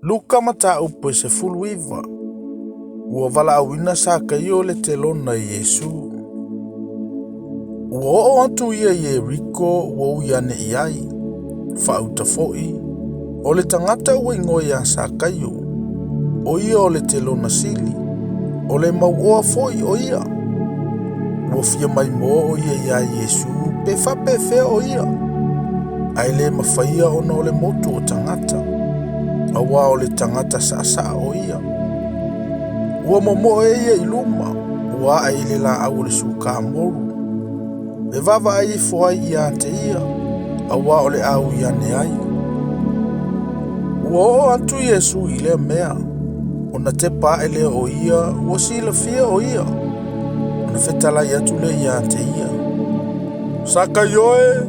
Luka mata upo se fuluiva. Ua vala awina sa kaio le telona Yesu. Ua o atu ia Yeriko ua uiane iai. Fauta foi. O le tangata ua ingoia sa kaio. O ia o le telona sili. O le mauoa foi o ia. Ua fia mai mo o ia Yesu pe fape fea o ia. Ai le mawhaia ona o le motu o tangata. Awa o le tangata sa o ia. Ua momo e ia iluma. Ua ai le la au le suka moru. Le vava ai foai ia te ia. Awa o le au ia ne ai. Ua o atu Yesu i le mea. Ona te pa ele o ia. Ua sila fia o ia. Ona fetala i atu le ia te ia. Saka yoe.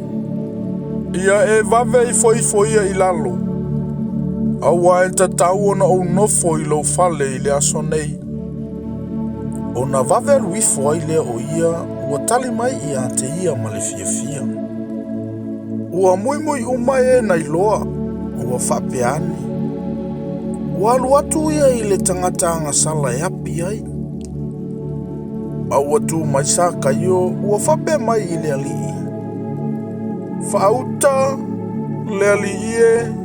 Ia e vave i foi ia i lalo. Awa e tatau ona o nofo i lo fale i le aso nei. Ona vave aluifo ai le o ia, ua tali mai i a te ia ma le fia. Ua mui umai e na iloa, ua whapeane. Ua alu atu ia i le tangata anga sala e api ai. Au atu mai sa kaio, ua whape mai i le alii. Whauta, le alii e,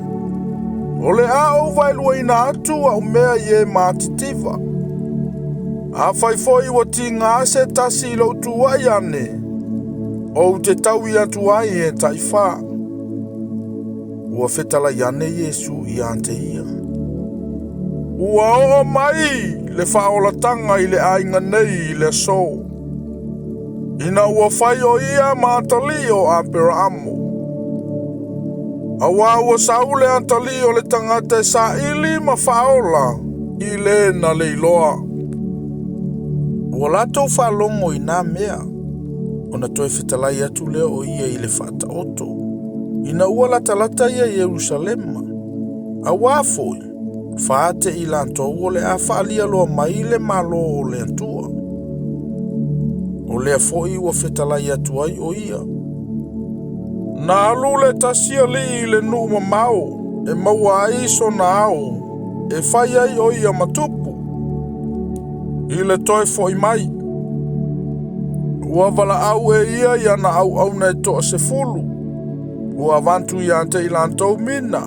o le au vailua ina atu a umea ye maatitiva. A whaifoi wa ti ngā se tasi lo tuai ane. O te tau i atu ai e taifa. Ua fetala iane Yesu i ante ia. Ua o mai le whaolatanga i le ainga nei i le so. Ina ua whai o ia maatali o apera amo. Awa ua saule antali o le tangata sa ili ma whaola i le na le iloa. Ua latou whalongo i nā mea. Ona toi whitalai atu leo o ia i le whata oto. Ina ua lata ia Yerusalema. Awa foi. Whaate i lantou o le a whaalia loa mai le malo o le antua. O lea foi ua whitalai atu ai o ia. Nā alu le tasia li i le numa mau. E maua ai so na au. E whai ai o ia matupu. I le toi foi mai. Ua vala au e ia i ana au na e toa se fulu. Ua avantu i ante i lantou mina.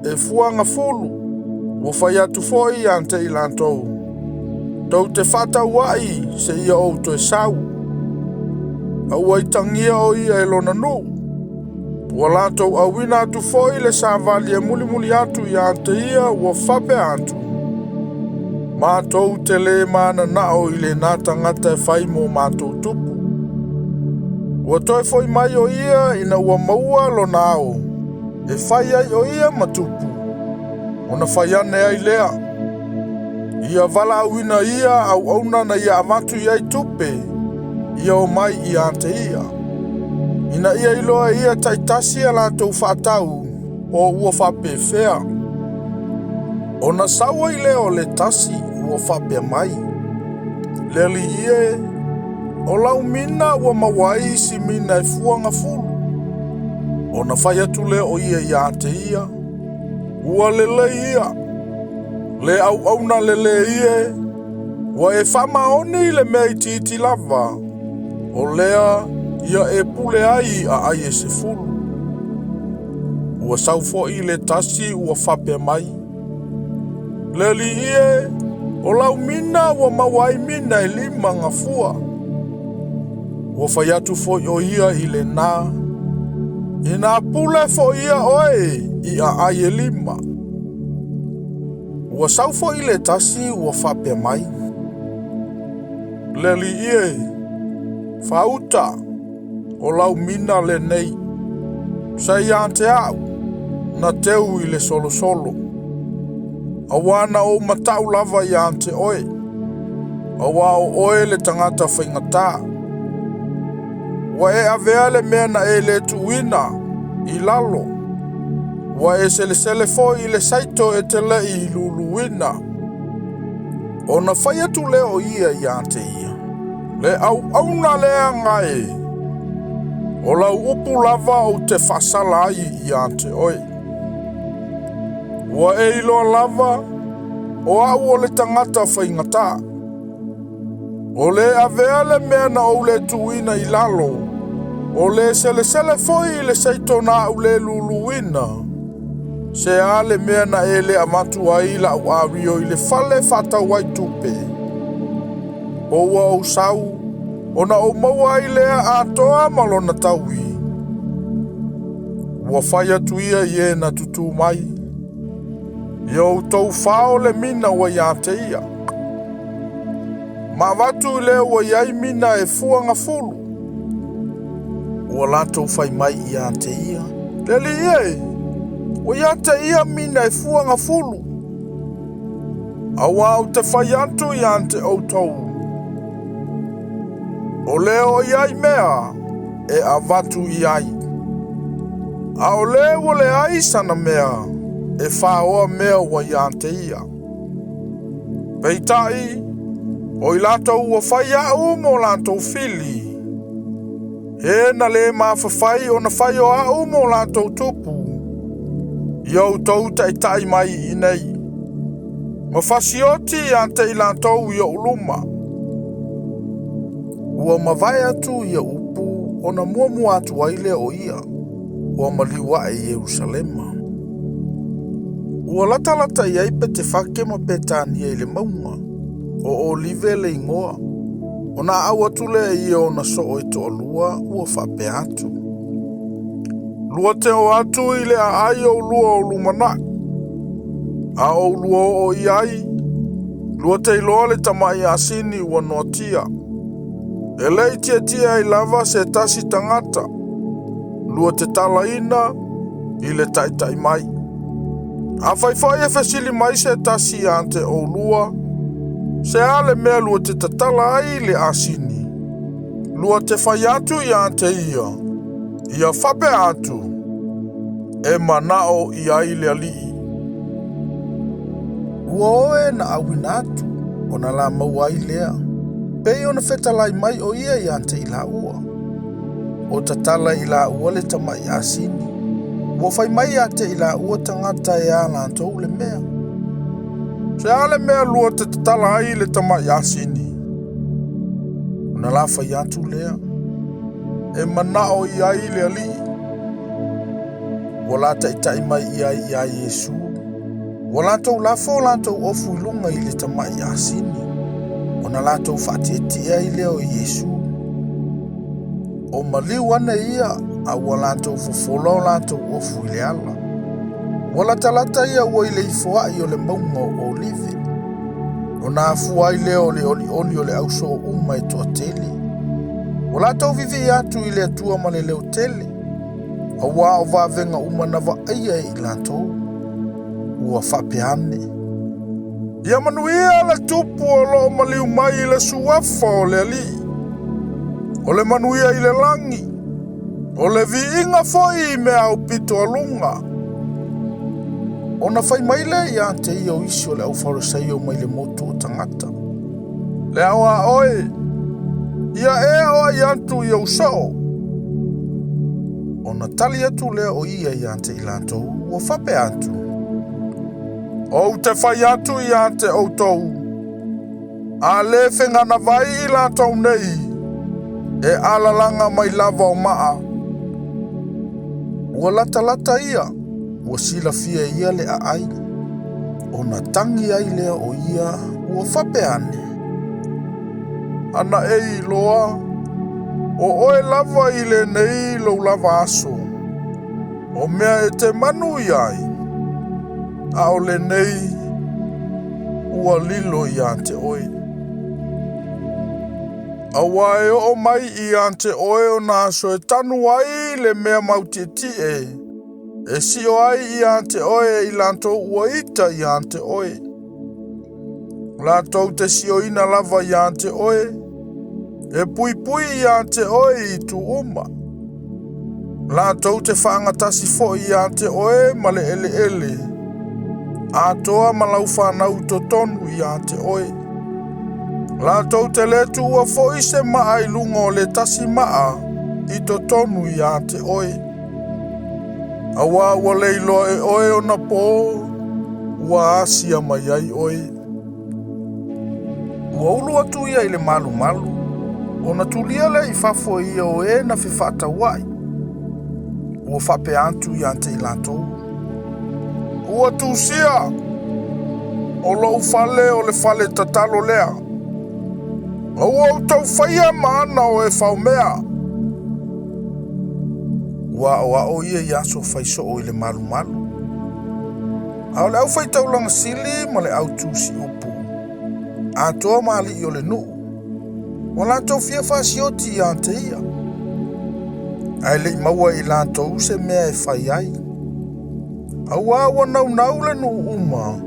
E fuanga fulu. Ua whai atu foi i ante i lantou. Tau te whata wai se ia o to e sau. Au ai tangia o ia e lona nu. Ua lantou awina atu foi le sa vali e muli atu i ante ia ua whape atu. Mātou te le mana nao i le nā tangata e whai mō mātou tupu. Ua toi foi mai o ia ina ua maua lo nao. E whai ai o ia matupu. Ona whai ane ai lea. Ia vala awina ia au auna na ia avantu i ai tupe. Ia o mai i ante ia. Ina ia iloa ia taitasi a lātou whaatau o ua whape whea. Ona sawa i leo le tasi ua whapea mai. Le li ie, o lau mina ua mawai si mina e fuanga fulu. Ona whai atu leo o ia i ate ia. Ua lele ia. Le au na lele ie. Ua e whamaoni le mea i titi lava. O lea ia e pule ai a ai e se fulu. Ua saufo i le tasi ua whapea mai. Le li ie, o lau mina ua mawai mina e lima ngafua. Ua whai atu fo o ia i le nā. Ina pule fo ia oe i a ai e lima. Ua saufo i le tasi ua whapea mai. Le li ie, whauta, o lau mina le nei. Sai ante au, na teu i le solo. Awana o matau lava i ante oe. Awa o oe le tangata whaingata. Wa e avea le mea na e le tuina i lalo. Wa e sele fo i le saito e te le i luluina. O na whai atu leo ia i ante ia. Le au na lea ngai. O lau upu lava o te whasala ai i ante oe. Ua e iloa lava o au o le tangata whaingata. O le avea le mea na o le tuina i lalo. O le sele foi le seitona au le luluina. Se a le mea na e le amatu a ila au awio i le fale fata wai tupe. O ua o sau, o na o maua i lea a toa malona taui. Ua whai atu ia i e na tutu mai. Iau tau whao le mina wa ia te ia. Ma watu i le wa iai mina e fuanga fulu. Ua latou whai mai ia te ia. Leli ie, wa ia te ia mina e fuanga fulu. Awa au te whai atu ia te outou. O leo iai mea e a watu iai. A o leo le ai sana mea e whaoa mea wa ia te ia. Peitai, o i latou ua whai au mo latou fili. E na le mawhawhai o na whai o au mo latou tupu. Iau tau tai mai i nei. Mawhasioti ia te i latou i o uluma. Ua mawai atu ia upu o na muamua atu waile o ia. Ua maliwa e Yerusalema. Ua lata iai pe te whake ma petania i le maunga. O olive le ingoa. O na au atu le ia o na so e to lua ua whape atu. Lua te o atu i le a ai o lua o lumana. A o lua o iai. Lua te iloa le tamai asini ua noatia. E lei tia i lava se tasi tangata. Lua te talaina i le tai mai. A whaifai e whesili mai se tasi ante o lua. Se ale mea lua te tatala ai le asini. Lua te whai atu i ante ia. Ia whape atu. E manao i ai le alii. Ua oe na awina atu. O na la mau ai lea. Pei ona whetalai mai o ia i ante i la ua. O tatala i la ua le tamai asini. Ua whai mai ate i la ua tangata e a lantou le mea. Se ale mea lua te tatala ai le tamai asini. Una la whai atu lea. E manao i ai le alii. Ua la tai mai i ai i a Yesu. Ua lantou lafo lantou ofu ilunga i le tamai asini. Ona latou whaatieti ai leo Yesu. O maliu ana ia a ua latou fofolo latou ofu i le ala. Ua lata ia ua i le ifoai o le maunga o olive. Ona afu ai leo le oli o le auso o uma e toa tele. Ua latou vivi atu i le atua ma le leo tele. A ua o vavenga uma na va aia i latou. Ua whapeane. Ia manuia le tupu o lo maliu mai i le suafa o le ali. O le manuia i le langi. O le viinga foi me au pito alunga. O na whai mai le i ante i o isi o le au whaurasai o mai le motu o tangata. Le awa oe. Ia e oa i antu i au sao. O na tali atu lea o ia i ante i lantou. Ua whape atu. O te whai atu i ante o tou. A le whengana vai i lantou nei. E alalanga mai lava o maa. Ua lata ia. Ua sila fia ia le a ai. O na tangi ai lea o ia. Ua whape ane. Ana e i loa. O oe lava i le nei lo lava aso. O mea e te manu i ai. A o le nei. Ua lilo i ante oe. A wae o mai i ante oe o na aso e tanu ai le mea mautieti e. E si o ai i ante oe i lanto ua ita i ante oe. Lantou te si o ina lava i ante oe. E pui i ante oe i tu uma. Lantou te whaangatasi fo i ante oe ma le ele. A toa malau whanau to tonu i ante oe. Lantou te letu ua fo i se maa i lunga o le tasi maa i to tonu i ante oe. Awa ua leilo e oe o na po. ua asia mai ai oe. Ua ulu atu ia i le malu malu. Ona tulia le i fafo ia o e na whiwhata wai. Ua whape antu i ante i lantou. Ua tūsia. O lau fale o le fale tatalo lea. Ua au tau whaia maana o e whaumea. Ua o ia i aso whaiso o i le malu malu. Au le au whaitau langa sili ma le au tūsi upu. A toa maali i o le nuu. Wa lantou fia whasioti i ante ia. Ai le maua i lantou se mea e whai ai. Au awa nau le nuu uma.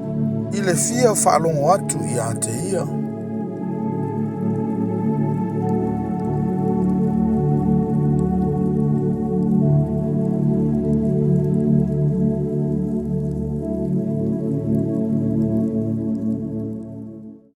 I le fia whalongo atu i ante ia.